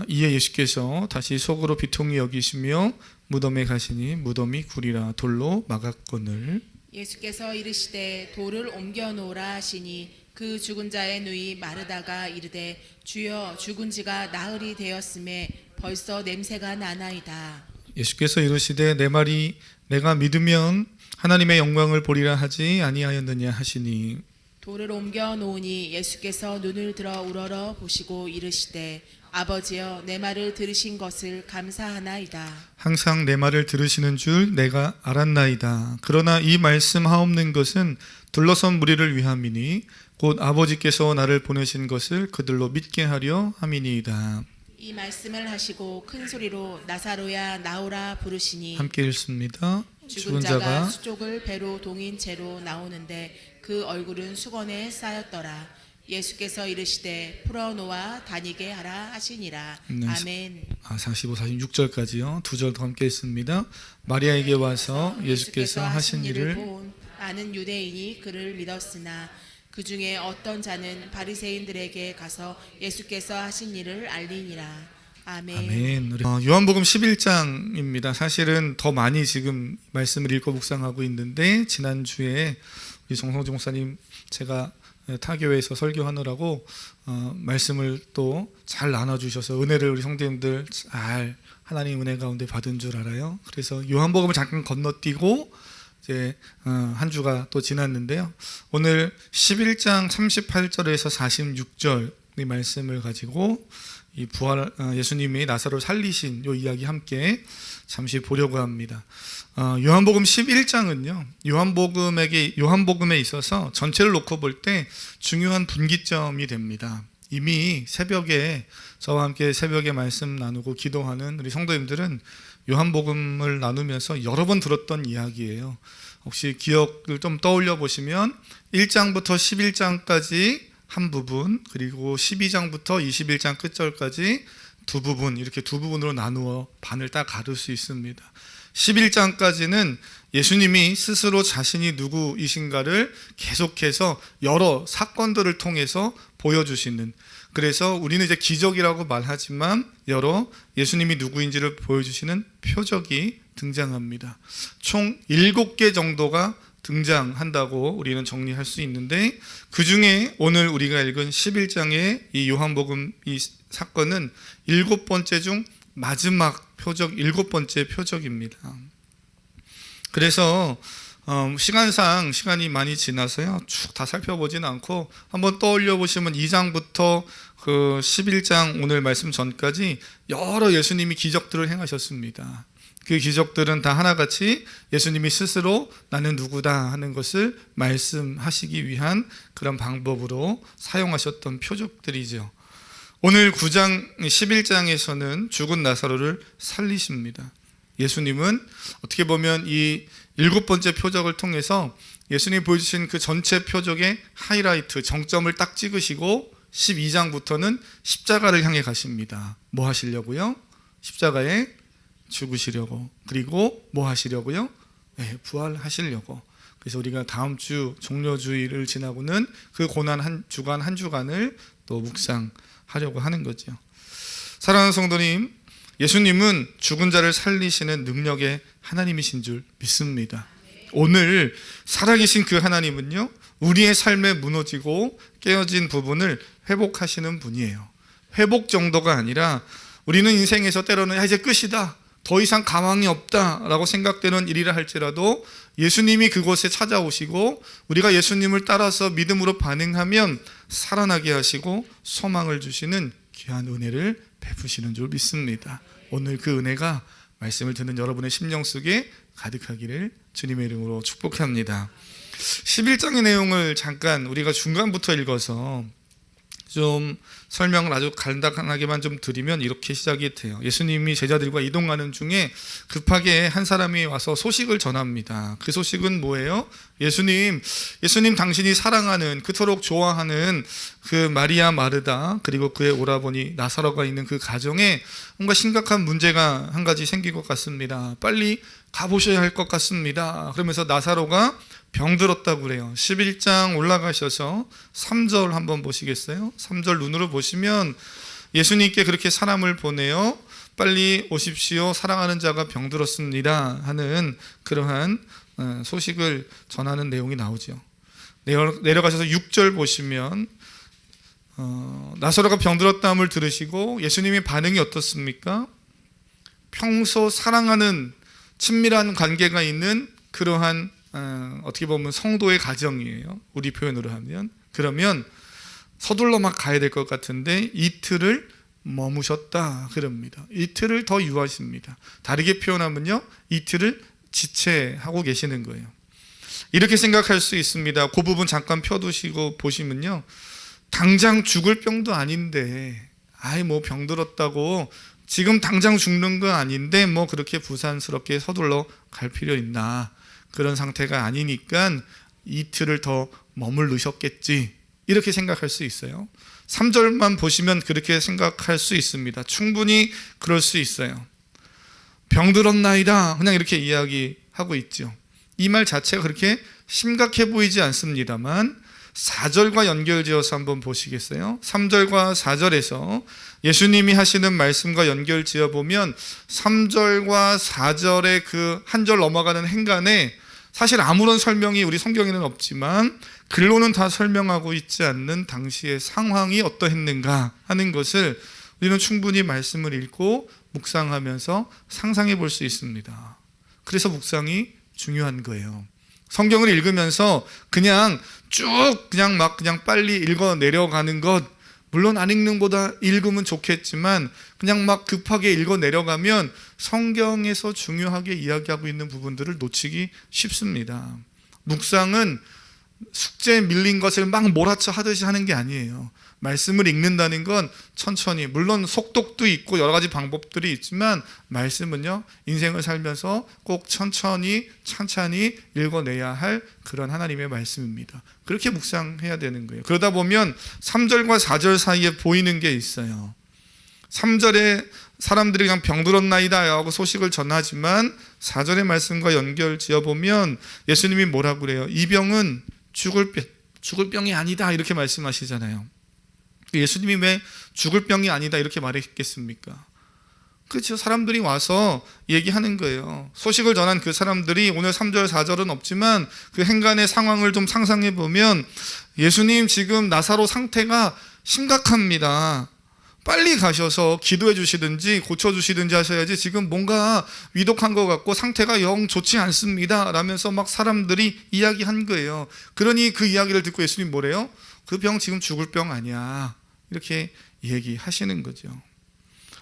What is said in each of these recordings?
이에 예수께서 다시 속으로 비통히 여기시며 무덤에 가시니 무덤이 굴이라 돌로 막았거늘. 예수께서 이르시되 돌을 옮겨 놓으라 하시니 그 죽은 자의 누이 마르다가 이르되 주여 죽은 지가 나흘이 되었음에 벌써 냄새가 나나이다. 예수께서 이르시되 내 말이 내가 믿으면 하나님의 영광을 보리라 하지 아니하였느냐 하시니 돌을 옮겨 놓으니 예수께서 눈을 들어 우러러 보시고 이르시되 아버지여 내 말을 들으신 것을 감사하나이다. 항상 내 말을 들으시는 줄 내가 알았나이다. 그러나 이 말씀 하옵는 것은 둘러선 무리를 위함이니 곧 아버지께서 나를 보내신 것을 그들로 믿게 하려 함이니이다. 이 말씀을 하시고 큰 소리로 나사로야 나오라 부르시니 함께 읽습니다. 죽은 자가 수족을 배로 동인 채로 나오는데 그 얼굴은 수건에 쌓였더라. 예수께서 이르시되 풀어놓아 다니게 하라 하시니라. 네. 아멘. 45, 46절까지요. 두 절 더 함께 읽습니다. 마리아에게 와서 예수께서 하신 일을 본 많은 유대인이 그를 믿었으나 그 중에 어떤 자는 바리새인들에게 가서 예수께서 하신 일을 알리니라. 아멘. 아멘. 요한복음 11장입니다. 사실은 더 많이 지금 말씀을 읽고 묵상하고 있는데 지난주에 우리 정성주 목사님 제가 타교회에서 설교하느라고 말씀을 또 잘 나눠주셔서 은혜를 우리 성도님들 잘 하나님 은혜 가운데 받은 줄 알아요. 그래서 요한복음을 잠깐 건너뛰고 이제 한 주가 또 지났는데요. 오늘 11장 38절에서 46절 이 말씀을 가지고 이 부활 예수님이 나사로를 살리신 이 이야기 함께 잠시 보려고 합니다. 요한복음 11장은요. 요한복음에 있어서 전체를 놓고 볼 때 중요한 분기점이 됩니다. 이미 새벽에 저와 함께 새벽에 말씀 나누고 기도하는 우리 성도님들은 요한복음을 나누면서 여러 번 들었던 이야기예요. 혹시 기억을 좀 떠올려 보시면 1장부터 11장까지 한 부분, 그리고 12장부터 21장 끝절까지 두 부분, 이렇게 두 부분으로 나누어 반을 딱 가를 수 있습니다. 11장까지는 예수님이 스스로 자신이 누구이신가를 계속해서 여러 사건들을 통해서 보여주시는, 그래서 우리는 이제 기적이라고 말하지만 여러 예수님이 누구인지를 보여주시는 표적이 등장합니다. 총 7개 정도가 등장한다고 우리는 정리할 수 있는데, 그 중에 오늘 우리가 읽은 11장의 이 요한복음 이 사건은 7번째 중 마지막 표적, 7번째 표적입니다. 그래서 시간상 시간이 많이 지나서요 쭉 다 살펴보지는 않고 한번 떠올려 보시면 2장부터 그 11장 오늘 말씀 전까지 여러 예수님이 기적들을 행하셨습니다. 그 기적들은 다 하나같이 예수님이 스스로 나는 누구다 하는 것을 말씀하시기 위한 그런 방법으로 사용하셨던 표적들이죠. 오늘 9장 11장에서는 죽은 나사로를 살리십니다. 예수님은 어떻게 보면 이 7번째 표적을 통해서 예수님이 보여주신 그 전체 표적의 하이라이트, 정점을 딱 찍으시고 12장부터는 십자가를 향해 가십니다. 뭐 하시려고요? 십자가에 죽으시려고. 그리고 뭐 하시려고요? 네, 부활하시려고. 그래서 우리가 다음 주 종려주일을 지나고는 그 고난 한 주간을 또 묵상하려고 하는 거죠. 사랑하는 성도님, 예수님은 죽은 자를 살리시는 능력의 하나님이신 줄 믿습니다. 오늘 살아계신 그 하나님은요, 우리의 삶에 무너지고 깨어진 부분을 회복하시는 분이에요. 회복 정도가 아니라 우리는 인생에서 때로는 이제 끝이다, 더 이상 가망이 없다라고 생각되는 일이라 할지라도 예수님이 그곳에 찾아오시고 우리가 예수님을 따라서 믿음으로 반응하면 살아나게 하시고 소망을 주시는 귀한 은혜를 베푸시는 줄 믿습니다. 오늘 그 은혜가 말씀을 듣는 여러분의 심령 속에 가득하기를 주님의 이름으로 축복합니다. 11장의 내용을 잠깐 우리가 중간부터 읽어서 좀 설명을 아주 간단하게만 좀 드리면 이렇게 시작이 돼요. 예수님이 제자들과 이동하는 중에 급하게 한 사람이 와서 소식을 전합니다. 그 소식은 뭐예요? 예수님 당신이 사랑하는, 그토록 좋아하는 그 마리아 마르다 그리고 그의 오라버니 나사로가 있는 그 가정에 뭔가 심각한 문제가 한 가지 생긴 것 같습니다. 빨리 가보셔야 할 것 같습니다. 그러면서 나사로가 병들었다고 그래요. 11장 올라가셔서 3절 한번 보시겠어요? 3절 눈으로 보시면 예수님께 그렇게 사람을 보내어 빨리 오십시오, 사랑하는 자가 병들었습니다 하는 그러한 소식을 전하는 내용이 나오죠. 내려가셔서 6절 보시면 나사로가 병들었다함을 들으시고 예수님의 반응이 어떻습니까? 평소 사랑하는 친밀한 관계가 있는 그러한 어떻게 보면 성도의 가정이에요. 우리 표현으로 하면. 그러면 서둘러 막 가야 될 것 같은데 이틀을 머무셨다 그럽니다. 이틀을 더 유하십니다. 다르게 표현하면요, 이틀을 지체하고 계시는 거예요. 이렇게 생각할 수 있습니다. 그 부분 잠깐 펴두시고 보시면요, 당장 죽을 병도 아닌데, 뭐 병들었다고 지금 당장 죽는 거 아닌데 뭐 그렇게 부산스럽게 서둘러 갈 필요 있나, 그런 상태가 아니니까 이틀을 더 머무르셨겠지, 이렇게 생각할 수 있어요. 3절만 보시면 그렇게 생각할 수 있습니다. 충분히 그럴 수 있어요. 병들었나이다 그냥 이렇게 이야기하고 있죠. 이 말 자체가 그렇게 심각해 보이지 않습니다만 4절과 연결지어서 한번 보시겠어요? 3절과 4절에서 예수님이 하시는 말씀과 연결지어 보면 3절과 4절의 그 한 절 넘어가는 행간에 사실 아무런 설명이 우리 성경에는 없지만 글로는 다 설명하고 있지 않는 당시의 상황이 어떠했는가 하는 것을 우리는 충분히 말씀을 읽고 묵상하면서 상상해 볼 수 있습니다. 그래서 묵상이 중요한 거예요. 성경을 읽으면서 그냥 쭉 그냥 빨리 읽어 내려가는 것, 물론 안 읽는 보다 읽으면 좋겠지만 그냥 막 급하게 읽어 내려가면 성경에서 중요하게 이야기하고 있는 부분들을 놓치기 쉽습니다. 묵상은 숙제에 밀린 것을 막 몰아쳐 하듯이 하는 게 아니에요. 말씀을 읽는다는 건 천천히, 물론 속독도 있고 여러 가지 방법들이 있지만 말씀은요, 인생을 살면서 꼭 천천히 읽어내야 할 그런 하나님의 말씀입니다. 그렇게 묵상해야 되는 거예요. 그러다 보면 3절과 4절 사이에 보이는 게 있어요. 3절에 사람들이 그냥 병들었나이다 하고 소식을 전하지만 4절의 말씀과 연결 지어보면 예수님이 뭐라고 그래요? 이 병은 죽을 병이 아니다 이렇게 말씀하시잖아요. 예수님이 왜 죽을 병이 아니다 이렇게 말했겠습니까? 그렇죠. 사람들이 와서 얘기하는 거예요. 소식을 전한 그 사람들이 오늘 3절 4절은 없지만 그 행간의 상황을 좀 상상해 보면 예수님 지금 나사로 상태가 심각합니다. 빨리 가셔서 기도해 주시든지 고쳐주시든지 하셔야지 지금 뭔가 위독한 것 같고 상태가 영 좋지 않습니다 라면서 막 사람들이 이야기한 거예요. 그러니 그 이야기를 듣고 예수님 뭐래요? 그 병 지금 죽을 병 아니야 이렇게 얘기하시는 거죠.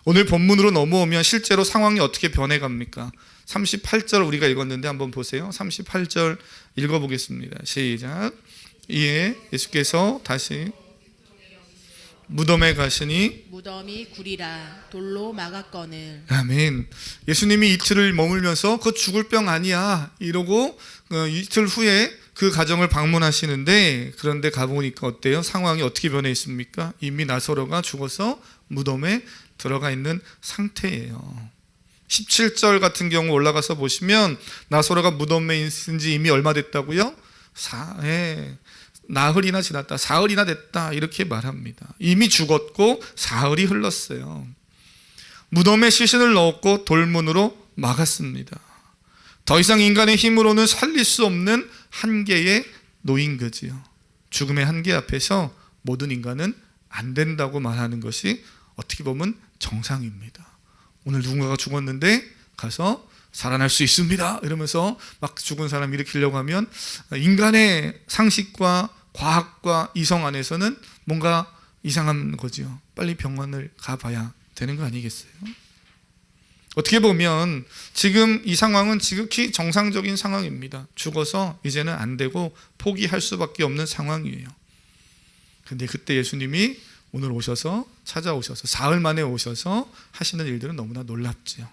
오늘 본문으로 넘어오면 실제로 상황이 어떻게 변해갑니까? 38절 우리가 읽었는데 한번 보세요. 38절 읽어보겠습니다. 시작. 이에 예수께서 다시 무덤에 가시니 무덤이 구리라 돌로 막았거늘. 아멘. 예수님이 이틀을 머물면서 그 죽을 병 아니야 이러고 이틀 후에 그 가정을 방문하시는데, 그런데 가보니까 어때요? 상황이 어떻게 변해 있습니까? 이미 나사로가 죽어서 무덤에 들어가 있는 상태예요. 17절 같은 경우 올라가서 보시면 나사로가 무덤에 있은 지 이미 얼마 됐다고요? 나흘이나 지났다, 사흘이나 됐다 이렇게 말합니다. 이미 죽었고 사흘이 흘렀어요. 무덤에 시신을 넣었고 돌문으로 막았습니다. 더 이상 인간의 힘으로는 살릴 수 없는 한계에 놓인 거지요. 죽음의 한계 앞에서 모든 인간은 안 된다고 말하는 것이 어떻게 보면 정상입니다. 오늘 누군가가 죽었는데 가서 살아날 수 있습니다 이러면서 막 죽은 사람 일으키려고 하면 인간의 상식과 과학과 이성 안에서는 뭔가 이상한 거죠. 빨리 병원을 가봐야 되는 거 아니겠어요? 어떻게 보면 지금 이 상황은 지극히 정상적인 상황입니다. 죽어서 이제는 안 되고 포기할 수밖에 없는 상황이에요. 근데 그때 예수님이 오늘 오셔서 찾아오셔서 사흘 만에 오셔서 하시는 일들은 너무나 놀랍죠.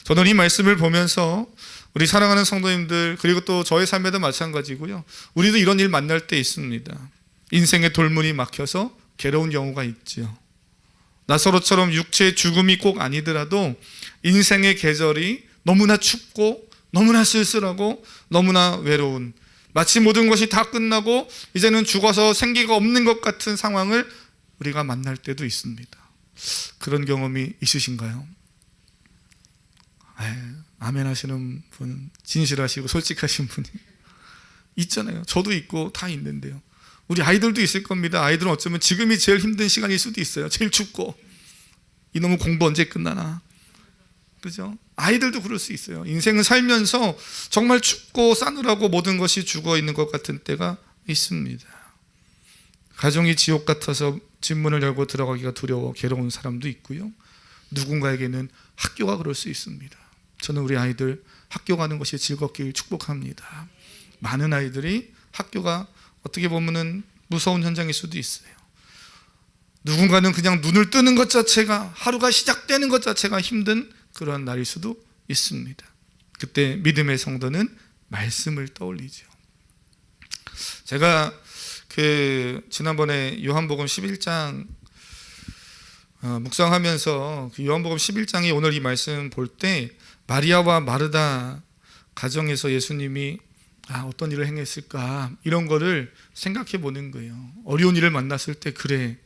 저는 이 말씀을 보면서 우리 사랑하는 성도님들, 그리고 또 저의 삶에도 마찬가지고요, 우리도 이런 일 만날 때 있습니다. 인생의 돌문이 막혀서 괴로운 경우가 있죠. 나사로처럼 육체의 죽음이 꼭 아니더라도 인생의 계절이 너무나 춥고 너무나 쓸쓸하고 너무나 외로운, 마치 모든 것이 다 끝나고 이제는 죽어서 생기가 없는 것 같은 상황을 우리가 만날 때도 있습니다. 그런 경험이 있으신가요? 아멘 하시는 분, 진실하시고 솔직하신 분이 있잖아요. 저도 있고 다 있는데요. 우리 아이들도 있을 겁니다. 아이들은 어쩌면 지금이 제일 힘든 시간일 수도 있어요. 제일 춥고 이놈의 공부 언제 끝나나, 그죠? 아이들도 그럴 수 있어요. 인생을 살면서 정말 춥고 싸늘하고 모든 것이 죽어 있는 것 같은 때가 있습니다. 가정이 지옥 같아서 집문을 열고 들어가기가 두려워 괴로운 사람도 있고요. 누군가에게는 학교가 그럴 수 있습니다. 저는 우리 아이들 학교 가는 것이 즐겁길 축복합니다. 많은 아이들이 학교가 어떻게 보면은 무서운 현장일 수도 있어요. 누군가는 그냥 눈을 뜨는 것 자체가, 하루가 시작되는 것 자체가 힘든 그런 날일 수도 있습니다. 그때 믿음의 성도는 말씀을 떠올리죠. 제가 지난번에 요한복음 11장 묵상하면서 그 요한복음 11장이 오늘 이 말씀 볼 때 마리아와 마르다 가정에서 예수님이 어떤 일을 행했을까, 이런 거를 생각해 보는 거예요. 어려운 일을 만났을 때, 그래,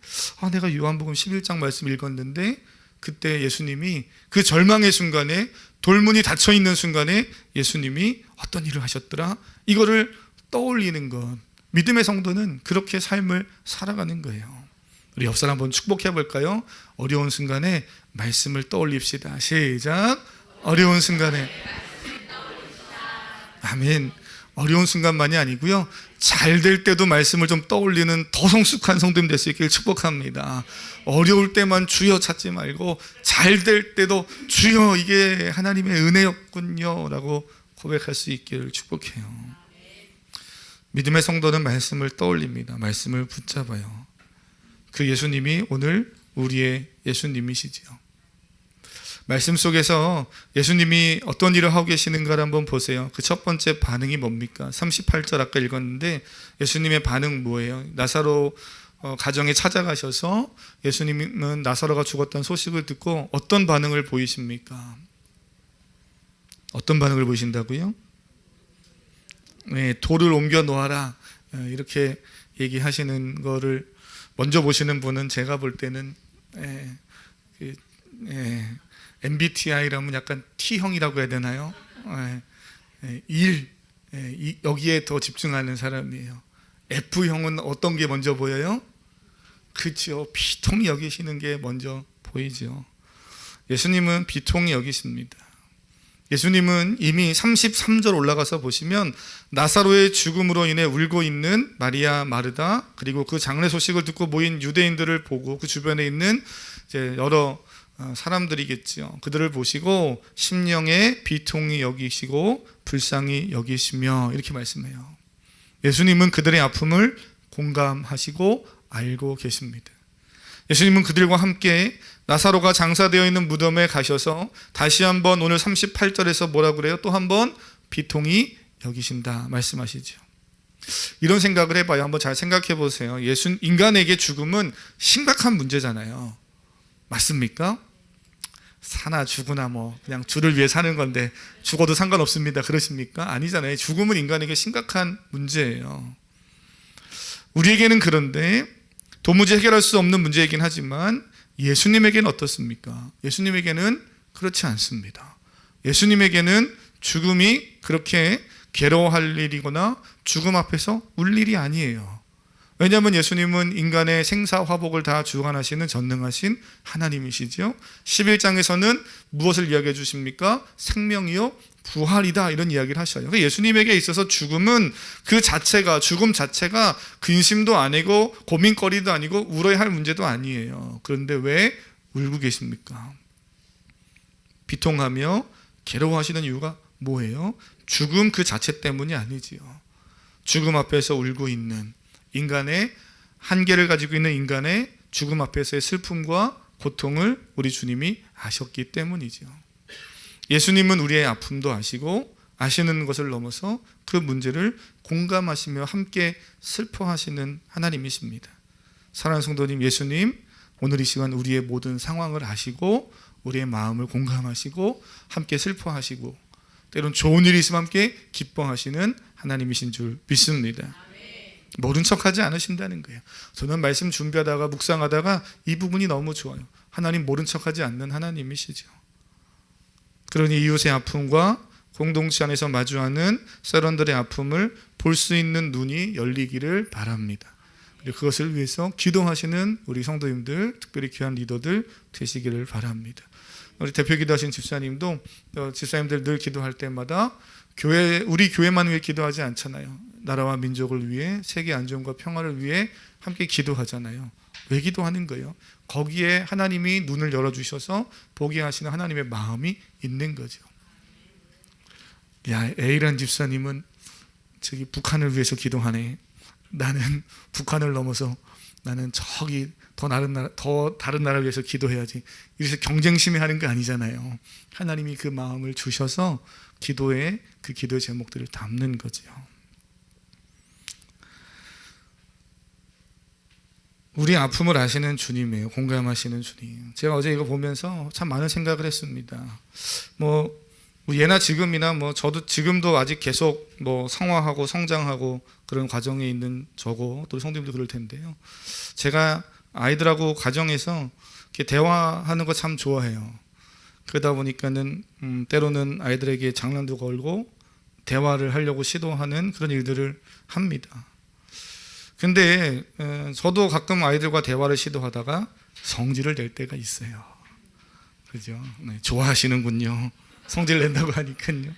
내가 요한복음 11장 말씀 읽었는데 그때 예수님이 그 절망의 순간에, 돌문이 닫혀 있는 순간에 예수님이 어떤 일을 하셨더라, 이거를 떠올리는 것. 믿음의 성도는 그렇게 삶을 살아가는 거예요. 우리 옆 사람 한번 축복해 볼까요? 어려운 순간에 말씀을 떠올립시다. 시작. 어려운 순간에. 아멘. 어려운 순간만이 아니고요, 잘 될 때도 말씀을 좀 떠올리는 더 성숙한 성도님 될 수 있기를 축복합니다. 어려울 때만 주여 찾지 말고 잘 될 때도 주여, 이게 하나님의 은혜였군요 라고 고백할 수 있기를 축복해요. 믿음의 성도는 말씀을 떠올립니다. 말씀을 붙잡아요. 그 예수님이 오늘 우리의 예수님이시지요. 말씀 속에서 예수님이 어떤 일을 하고 계시는가를 한번 보세요. 그 첫 번째 반응이 뭡니까? 38절 아까 읽었는데 예수님의 반응 뭐예요? 나사로 가정에 찾아가셔서 예수님은 나사로가 죽었다는 소식을 듣고 어떤 반응을 보이십니까? 어떤 반응을 보이신다고요? 네, 돌을 옮겨 놓아라, 이렇게 얘기하시는 거를 먼저 보시는 분은 제가 볼 때는 MBTI라면 약간 T형이라고 해야 되나요? 여기에 더 집중하는 사람이에요. F형은 어떤 게 먼저 보여요? 그렇죠. 비통히 여기시는 게 먼저 보이죠. 예수님은 비통히 여기십니다. 예수님은 이미 33절 올라가서 보시면 나사로의 죽음으로 인해 울고 있는 마리아, 마르다, 그리고 그 장례 소식을 듣고 모인 유대인들을 보고 그 주변에 있는 이제 여러 사람들이겠지요. 그들을 보시고 심령에 비통히 여기시고 불쌍히 여기시며 이렇게 말씀해요. 예수님은 그들의 아픔을 공감하시고 알고 계십니다. 예수님은 그들과 함께 나사로가 장사되어 있는 무덤에 가셔서 다시 한번 오늘 38절에서 뭐라 그래요? 또 한번 비통히 여기신다 말씀하시죠. 이런 생각을 해봐요. 한번 잘 생각해 보세요. 인간에게 죽음은 심각한 문제잖아요. 맞습니까? 사나 죽으나 뭐 그냥 주를 위해 사는 건데 죽어도 상관없습니다, 그러십니까? 아니잖아요. 죽음은 인간에게 심각한 문제예요. 우리에게는 그런데 도무지 해결할 수 없는 문제이긴 하지만 예수님에게는 어떻습니까? 예수님에게는 그렇지 않습니다. 예수님에게는 죽음이 그렇게 괴로워할 일이거나 죽음 앞에서 울 일이 아니에요. 왜냐하면 예수님은 인간의 생사화복을 다 주관하시는 전능하신 하나님이시죠. 11장에서는 무엇을 이야기해 주십니까? 생명이요 부활이다, 이런 이야기를 하셔요. 예수님에게 있어서 죽음 자체가 근심도 아니고 고민거리도 아니고 울어야 할 문제도 아니에요. 그런데 왜 울고 계십니까? 비통하며 괴로워하시는 이유가 뭐예요? 죽음 그 자체 때문이 아니지요. 죽음 앞에서 울고 있는 인간의 한계를 가지고 있는 인간의 죽음 앞에서의 슬픔과 고통을 우리 주님이 아셨기 때문이죠. 예수님은 우리의 아픔도 아시고 아시는 것을 넘어서 그 문제를 공감하시며 함께 슬퍼하시는 하나님이십니다. 사랑하는 성도님, 예수님 오늘 이 시간 우리의 모든 상황을 아시고 우리의 마음을 공감하시고 함께 슬퍼하시고 때론 좋은 일이 있으면 함께 기뻐하시는 하나님이신 줄 믿습니다. 모른 척하지 않으신다는 거예요. 저는 말씀 준비하다가 묵상하다가 이 부분이 너무 좋아요. 하나님 모른 척하지 않는 하나님이시죠. 그러니 이웃의 아픔과 공동체 안에서 마주하는 사람들의 아픔을 볼 수 있는 눈이 열리기를 바랍니다. 그리고 그것을 위해서 기도하시는 우리 성도님들, 특별히 귀한 리더들 되시기를 바랍니다. 우리 대표 기도하신 집사님도 집사님들 늘 기도할 때마다 우리 교회만 위해 기도하지 않잖아요. 나라와 민족을 위해, 세계 안전과 평화를 위해 함께 기도하잖아요. 왜 기도하는 거예요? 거기에 하나님이 눈을 열어주셔서 보게 하시는 하나님의 마음이 있는 거죠. 야, A란 집사님은 저기 북한을 위해서 기도하네. 나는 북한을 넘어서 나는 저기 더 다른 나라를 위해서 기도해야지. 이래서 경쟁심이 하는 거 아니잖아요. 하나님이 그 마음을 주셔서 기도의 제목들을 담는 거죠. 우리 아픔을 아시는 주님이에요. 공감하시는 주님. 제가 어제 이거 보면서 참 많은 생각을 했습니다. 뭐 예나 지금이나 저도 지금도 아직 계속 성화하고 성장하고 그런 과정에 있는 저고 또 성도님도 그럴 텐데요. 제가 아이들하고 가정에서 이렇게 대화하는 거 참 좋아해요. 그러다 보니까는 때로는 아이들에게 장난도 걸고 대화를 하려고 시도하는 그런 일들을 합니다. 근데 저도 가끔 아이들과 대화를 시도하다가 성질을 낼 때가 있어요. 그죠? 네, 좋아하시는군요. 성질 낸다고 하니까요.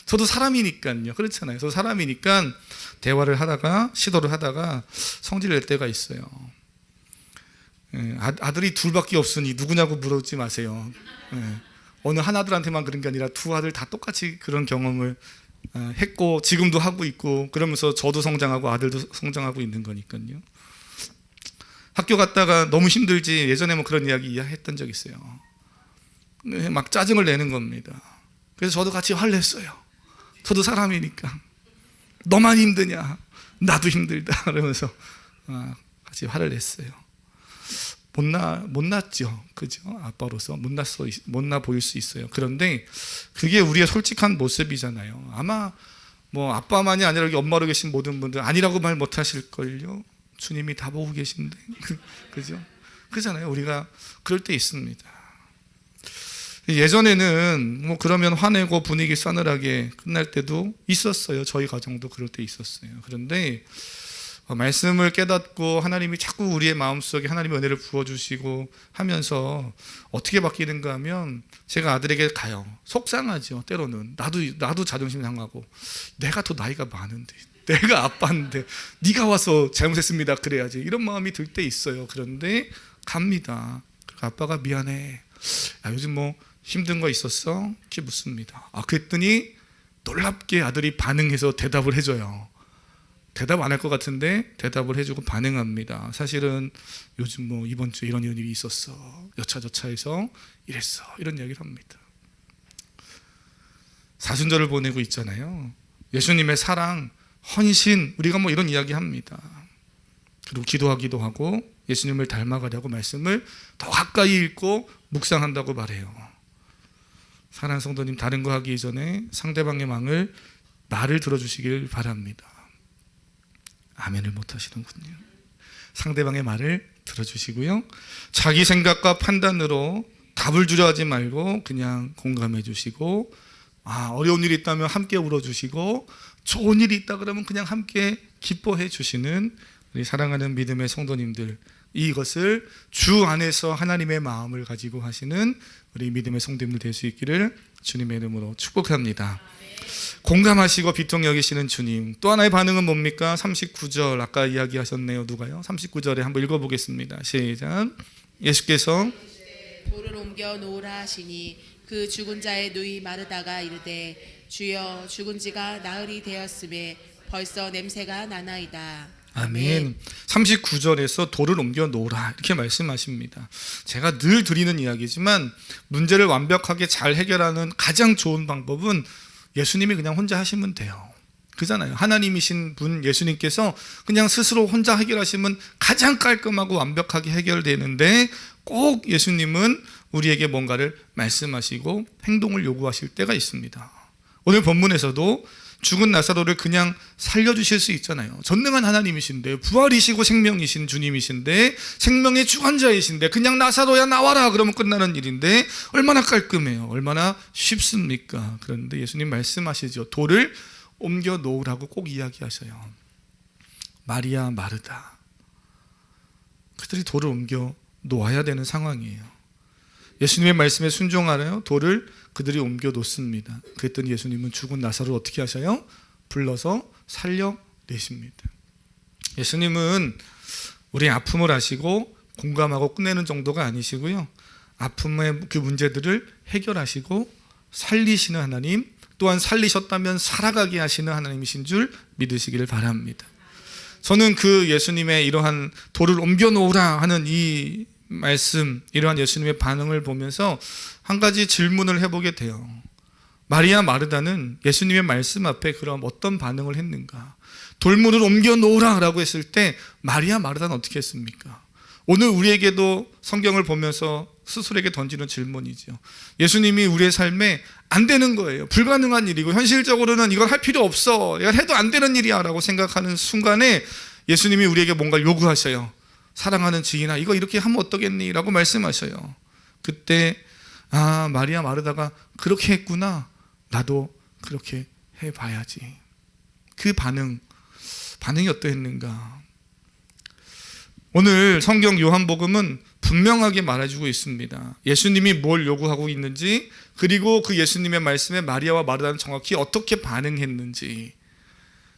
저도 사람이니까요. 그렇잖아요. 저도 사람이니까 대화를 하다가 시도를 하다가 성질 낼 때가 있어요. 아들이 둘밖에 없으니 누구냐고 물어보지 마세요. 어느 한 아들한테만 그런 게 아니라 두 아들 다 똑같이 그런 경험을 했고 지금도 하고 있고 그러면서 저도 성장하고 아들도 성장하고 있는 거니까요. 학교 갔다가 너무 힘들지 예전에 그런 이야기 했던 적 있어요. 막 짜증을 내는 겁니다. 그래서 저도 같이 화를 냈어요. 저도 사람이니까 너만 힘드냐 나도 힘들다 그러면서 같이 화를 냈어요. 못났죠. 그죠? 아빠로서 못나 보일 수 있어요. 그런데 그게 우리의 솔직한 모습이잖아요. 아마 아빠만이 아니라 여기 엄마로 계신 모든 분들 아니라고 말 못하실걸요. 주님이 다 보고 계신데. 그죠? 그렇잖아요. 우리가 그럴 때 있습니다. 예전에는 그러면 화내고 분위기 싸늘하게 끝날 때도 있었어요. 저희 가정도 그럴 때 있었어요. 그런데 말씀을 깨닫고 하나님이 자꾸 우리의 마음속에 하나님의 은혜를 부어주시고 하면서 어떻게 바뀌는가 하면 제가 아들에게 가요. 속상하죠. 때로는 나도 자존심 상하고 내가 더 나이가 많은데 내가 아빠인데 네가 와서 잘못했습니다 그래야지 이런 마음이 들 때 있어요. 그런데 갑니다. 아빠가 미안해. 야, 요즘 힘든 거 있었어? 이렇게 묻습니다. 그랬더니 놀랍게 아들이 반응해서 대답을 해줘요. 대답 안 할 것 같은데 대답을 해주고 반응합니다. 사실은 요즘 이번 주에 이런 일이 있었어. 여차저차해서 이랬어. 이런 이야기를 합니다. 사순절을 보내고 있잖아요. 예수님의 사랑, 헌신, 우리가 이런 이야기 합니다. 그리고 기도하기도 하고 예수님을 닮아가려고 말씀을 더 가까이 읽고 묵상한다고 말해요. 사랑하는 성도님, 다른 거 하기 이전에 상대방의 말을 들어주시길 바랍니다. 아멘을 못 하시는군요. 상대방의 말을 들어주시고요. 자기 생각과 판단으로 답을 주려 하지 말고 그냥 공감해 주시고 어려운 일이 있다면 함께 울어주시고 좋은 일이 있다 그러면 그냥 함께 기뻐해 주시는 우리 사랑하는 믿음의 성도님들, 이것을 주 안에서 하나님의 마음을 가지고 하시는 우리 믿음의 성도님들 될 수 있기를 주님의 이름으로 축복합니다. 공감하시고 비통 여기시는 주님. 또 하나의 반응은 뭡니까? 39절 아까 이야기하셨네요. 누가요? 39절에 한번 읽어보겠습니다. 시작. 예수께서 돌을 옮겨 놓으라 하시니 그 죽은 자의 누이 마르다가 이르되 주여 죽은 지가 나흘이 되었음에 벌써 냄새가 나나이다. 아멘. 39절에서 돌을 옮겨 놓으라 이렇게 말씀하십니다. 제가 늘 드리는 이야기지만 문제를 완벽하게 잘 해결하는 가장 좋은 방법은 예수님이 그냥 혼자 하시면 돼요. 그잖아요. 하나님이신 분 예수님께서 그냥 스스로 혼자 해결하시면 가장 깔끔하고 완벽하게 해결되는데 꼭 예수님은 우리에게 뭔가를 말씀하시고 행동을 요구하실 때가 있습니다. 오늘 본문에서도 죽은 나사로를 그냥 살려주실 수 있잖아요. 전능한 하나님이신데, 부활이시고 생명이신 주님이신데, 생명의 주관자이신데 그냥 나사로야 나와라 그러면 끝나는 일인데 얼마나 깔끔해요. 얼마나 쉽습니까? 그런데 예수님 말씀하시죠. 돌을 옮겨 놓으라고 꼭 이야기하셔요. 마리아, 마르다, 그들이 돌을 옮겨 놓아야 되는 상황이에요. 예수님의 말씀에 순종하나요? 돌을 그들이 옮겨 놓습니다. 그랬더니 예수님은 죽은 나사로를 어떻게 하셔요? 불러서 살려내십니다. 예수님은 우리의 아픔을 아시고 공감하고 끝내는 정도가 아니시고요, 아픔의 그 문제들을 해결하시고 살리시는 하나님, 또한 살리셨다면 살아가게 하시는 하나님이신 줄 믿으시기를 바랍니다. 저는 그 예수님의 이러한 돌을 옮겨 놓으라 하는 이 말씀, 이러한 예수님의 반응을 보면서 한 가지 질문을 해보게 돼요. 마리아 마르다는 예수님의 말씀 앞에 그럼 어떤 반응을 했는가? 돌문을 옮겨 놓으라 라고 했을 때 마리아 마르다는 어떻게 했습니까? 오늘 우리에게도 성경을 보면서 스스로에게 던지는 질문이죠. 예수님이 우리의 삶에 안 되는 거예요. 불가능한 일이고 현실적으로는 이걸 할 필요 없어, 이걸 해도 안 되는 일이야 라고 생각하는 순간에 예수님이 우리에게 뭔가 요구하셔요. 사랑하는 지인아, 이거 이렇게 하면 어떠겠니? 라고 말씀하셔요. 그때 마리아 마르다가 그렇게 했구나, 나도 그렇게 해봐야지. 그 반응이 어떠했는가? 오늘 성경 요한복음은 분명하게 말해주고 있습니다. 예수님이 뭘 요구하고 있는지, 그리고 그 예수님의 말씀에 마리아와 마르다는 정확히 어떻게 반응했는지.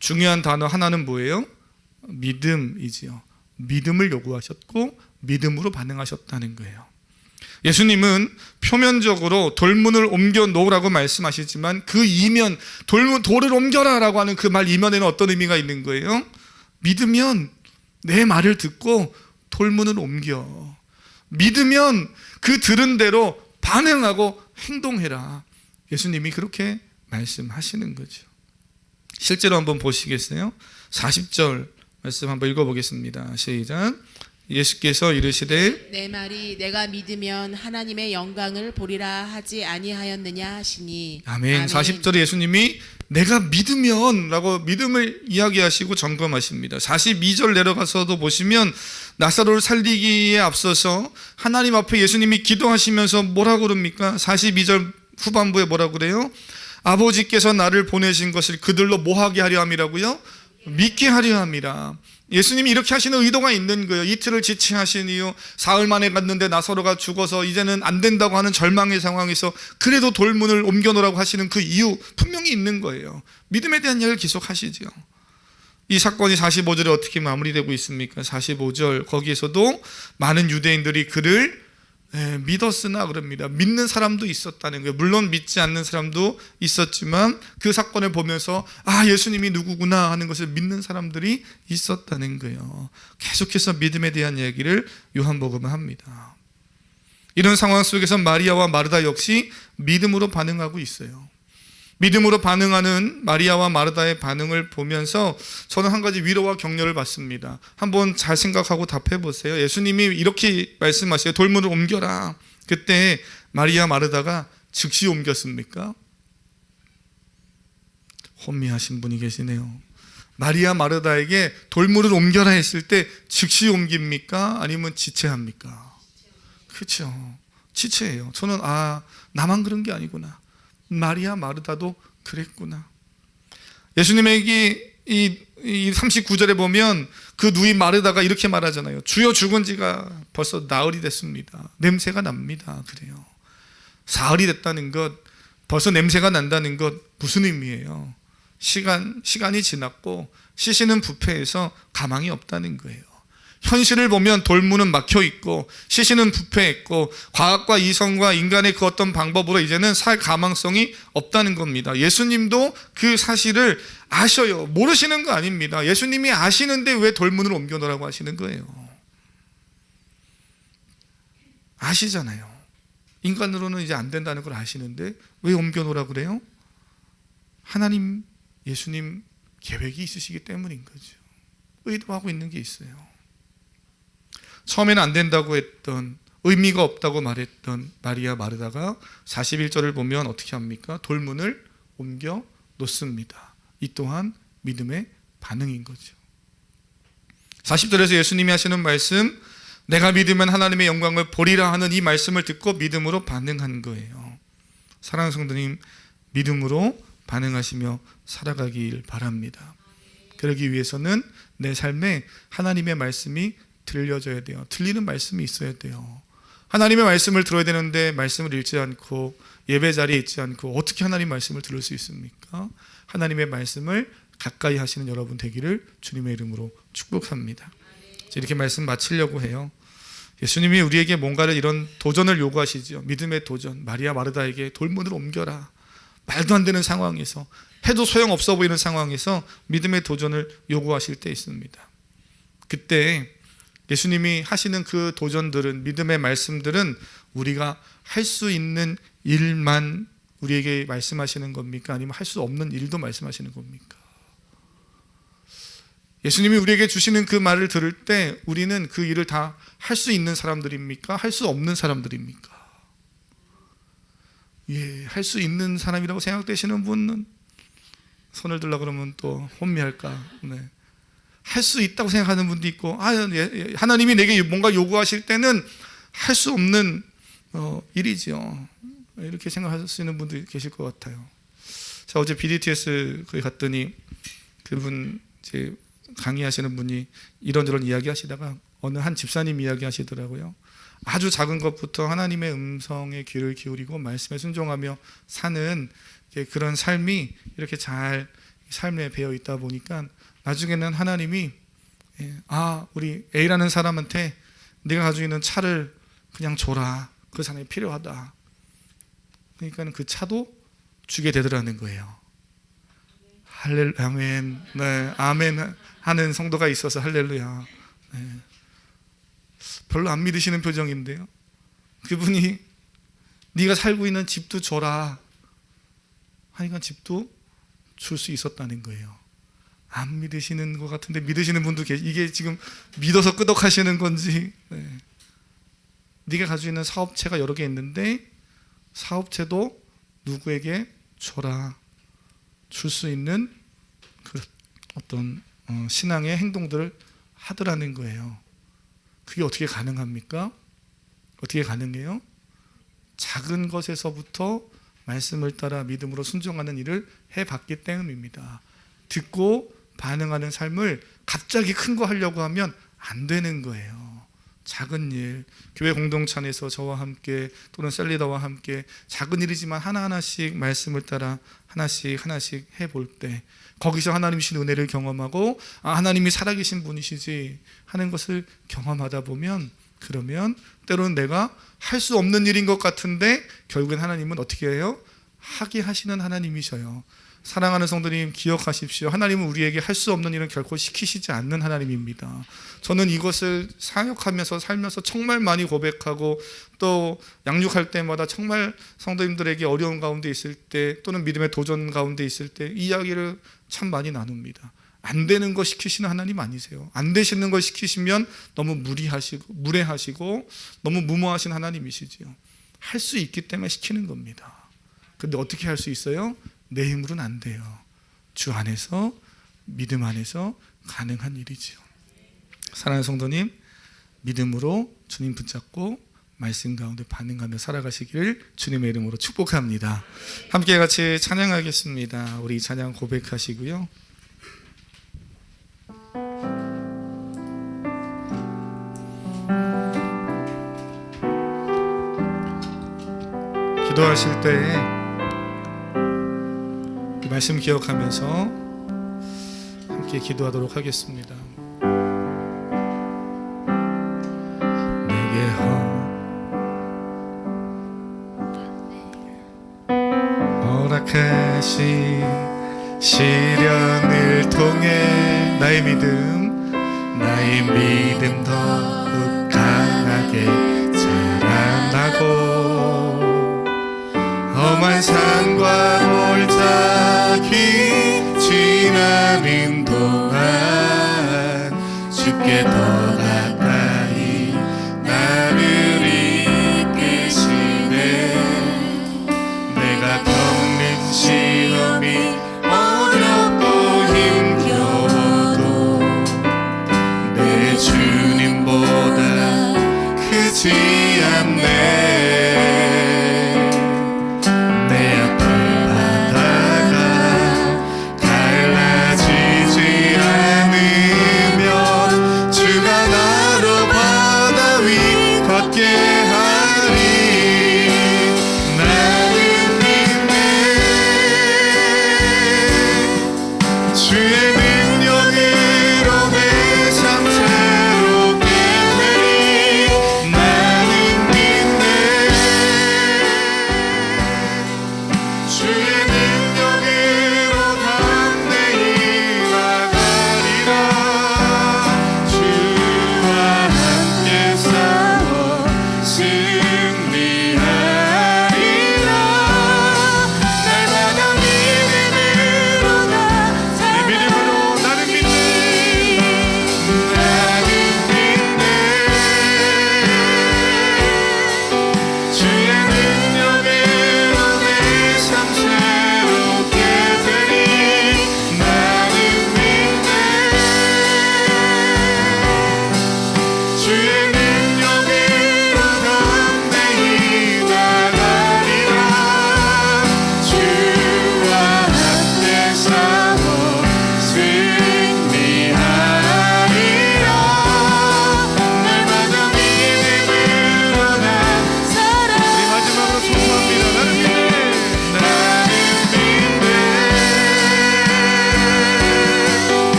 중요한 단어 하나는 뭐예요? 믿음이지요. 믿음을 요구하셨고 믿음으로 반응하셨다는 거예요. 예수님은 표면적으로 돌문을 옮겨 놓으라고 말씀하시지만 그 이면, 돌을 옮겨라 라고 하는 그 말 이면에는 어떤 의미가 있는 거예요? 믿으면 내 말을 듣고 돌문을 옮겨. 믿으면 그 들은 대로 반응하고 행동해라. 예수님이 그렇게 말씀하시는 거죠. 실제로 한번 보시겠어요? 40절 말씀 한번 읽어보겠습니다. 시작. 예수께서 이르시되 내 말이 내가 믿으면 하나님의 영광을 보리라 하지 아니하였느냐 하시니. 아멘. 40절에 예수님이 내가 믿으면 라고 믿음을 이야기하시고 점검하십니다. 42절 내려가서도 보시면 나사로를 살리기에 앞서서 하나님 앞에 예수님이 기도하시면서 뭐라고 그럽니까? 42절 후반부에 뭐라고 그래요? 아버지께서 나를 보내신 것을 그들로 뭐하게 하려 함이라고요? 믿게 하려 함이라. 예수님이 이렇게 하시는 의도가 있는 거예요. 이틀을 지체하신 이후 사흘 만에 갔는데 나사로가 죽어서 이제는 안 된다고 하는 절망의 상황에서 그래도 돌문을 옮겨 놓으라고 하시는 그 이유 분명히 있는 거예요. 믿음에 대한 이야기를 계속하시죠. 이 사건이 45절에 어떻게 마무리되고 있습니까? 45절 거기에서도 많은 유대인들이 그를 믿었으나 그럽니다. 믿는 사람도 있었다는 거예요. 물론 믿지 않는 사람도 있었지만 그 사건을 보면서 예수님이 누구구나 하는 것을 믿는 사람들이 있었다는 거예요. 계속해서 믿음에 대한 얘기를 요한복음은 합니다. 이런 상황 속에서 마리아와 마르다 역시 믿음으로 반응하고 있어요. 믿음으로 반응하는 마리아와 마르다의 반응을 보면서 저는 한 가지 위로와 격려를 받습니다. 한번 잘 생각하고 답해 보세요. 예수님이 이렇게 말씀하세요. 돌문을 옮겨라. 그때 마리아 마르다가 즉시 옮겼습니까? 혼미하신 분이 계시네요. 마리아 마르다에게 돌문을 옮겨라 했을 때 즉시 옮깁니까? 아니면 지체합니까? 그렇죠. 지체해요. 저는 나만 그런 게 아니구나. 마리아 마르다도 그랬구나. 예수님에게 이 39절에 보면 그 누이 마르다가 이렇게 말하잖아요. 주여 죽은 지가 벌써 나흘이 됐습니다. 냄새가 납니다. 그래요. 사흘이 됐다는 것, 벌써 냄새가 난다는 것 무슨 의미예요? 시간이 지났고 시신은 부패해서 가망이 없다는 거예요. 현실을 보면 돌문은 막혀 있고 시신은 부패했고 과학과 이성과 인간의 그 어떤 방법으로 이제는 살 가망성이 없다는 겁니다. 예수님도 그 사실을 아셔요. 모르시는 거 아닙니다. 예수님이 아시는데 왜 돌문을 옮겨 놓으라고 하시는 거예요? 아시잖아요. 인간으로는 이제 안 된다는 걸 아시는데 왜 옮겨 놓으라고 그래요? 하나님, 예수님 계획이 있으시기 때문인 거죠. 의도하고 있는 게 있어요. 처음에는 안 된다고 했던, 의미가 없다고 말했던 마리아 마르다가 41절을 보면 어떻게 합니까? 돌문을 옮겨 놓습니다. 이 또한 믿음의 반응인 거죠. 40절에서 예수님이 하시는 말씀, 내가 믿으면 하나님의 영광을 보리라 하는 이 말씀을 듣고 믿음으로 반응한 거예요. 사랑하는 성도님, 믿음으로 반응하시며 살아가길 바랍니다. 그러기 위해서는 내 삶에 하나님의 말씀이 들려져야 돼요. 들리는 말씀이 있어야 돼요. 하나님의 말씀을 들어야 되는데 말씀을 읽지 않고 예배 자리에 있지 않고 어떻게 하나님 말씀을 들을 수 있습니까? 하나님의 말씀을 가까이 하시는 여러분 되기를 주님의 이름으로 축복합니다. 이렇게 말씀 마치려고 해요. 예수님이 우리에게 뭔가를 이런 도전을 요구하시죠. 믿음의 도전. 마리아 마르다에게 돌문을 옮겨라. 말도 안 되는 상황에서, 해도 소용없어 보이는 상황에서 믿음의 도전을 요구하실 때 있습니다. 그때 예수님이 하시는 그 도전들은, 믿음의 말씀들은 우리가 할 수 있는 일만 우리에게 말씀하시는 겁니까? 아니면 할 수 없는 일도 말씀하시는 겁니까? 예수님이 우리에게 주시는 그 말을 들을 때 우리는 그 일을 다 할 수 있는 사람들입니까? 할 수 없는 사람들입니까? 예, 할 수 있는 사람이라고 생각되시는 분은 손을 들라 그러면 또 혼미할까? 네. 할 수 있다고 생각하는 분도 있고, 하나님이 내게 뭔가 요구하실 때는 할 수 없는 일이죠. 이렇게 생각하시는 분도 계실 것 같아요. 자, 어제 BDTS 거기 갔더니 그분 이제 강의하시는 분이 이런저런 이야기 하시다가 어느 한 집사님 이야기 하시더라고요. 아주 작은 것부터 하나님의 음성에 귀를 기울이고 말씀에 순종하며 사는 그런 삶이 이렇게 잘 삶에 배어 있다 보니까 나중에는 하나님이 우리 A라는 사람한테 내가 가지고 있는 차를 그냥 줘라. 그 사람이 필요하다. 그러니까 그 차도 주게 되더라는 거예요. 할렐루야, 아멘. 네, 아멘 하는 성도가 있어서 할렐루야. 네. 별로 안 믿으시는 표정인데요. 그분이 네가 살고 있는 집도 줘라 하니까 집도 줄 수 있었다는 거예요. 안 믿으시는 것 같은데 믿으시는 분도 이게 지금 믿어서 끄덕하시는 건지. 네. 네가 가지고 있는 사업체가 여러 개 있는데 사업체도 누구에게 줘라. 줄 수 있는 그 어떤 신앙의 행동들을 하더라는 거예요. 그게 어떻게 가능합니까? 어떻게 가능해요? 작은 것에서부터 말씀을 따라 믿음으로 순종하는 일을 해봤기 때문입니다. 듣고 반응하는 삶을 갑자기 큰 거 하려고 하면 안 되는 거예요. 작은 일, 교회 공동체 안에서 저와 함께 또는 셀리더와 함께 작은 일이지만 하나하나씩 말씀을 따라 하나씩 해볼 때 거기서 하나님 주신 은혜를 경험하고 하나님이 살아계신 분이시지 하는 것을 경험하다 보면, 그러면 때로는 내가 할 수 없는 일인 것 같은데 결국엔 하나님은 어떻게 해요? 하게 하시는 하나님이셔요. 사랑하는 성도님, 기억하십시오. 하나님은 우리에게 할 수 없는 일은 결코 시키시지 않는 하나님입니다. 저는 이것을 사역하면서 살면서 정말 많이 고백하고 또 양육할 때마다 정말 성도님들에게 어려운 가운데 있을 때 또는 믿음의 도전 가운데 있을 때 이야기를 참 많이 나눕니다. 안 되는 거 시키시는 하나님 아니세요. 안 되시는 거 시키시면 너무 무례하시고 너무 무모하신 하나님이시지요. 할 수 있기 때문에 시키는 겁니다. 근데 어떻게 할 수 있어요? 내 힘으로는 안 돼요. 주 안에서, 믿음 안에서 가능한 일이지요. 사랑하는 성도님, 믿음으로 주님 붙잡고 말씀 가운데 반응하며 살아가시기를 주님의 이름으로 축복합니다. 함께 같이 찬양하겠습니다. 우리 찬양 고백하시고요. 기도하실 때에 그 말씀 기억하면서 함께 기도하도록 하겠습니다. 내게 허락하신 시련을 통해 나의 믿음 더욱 강하게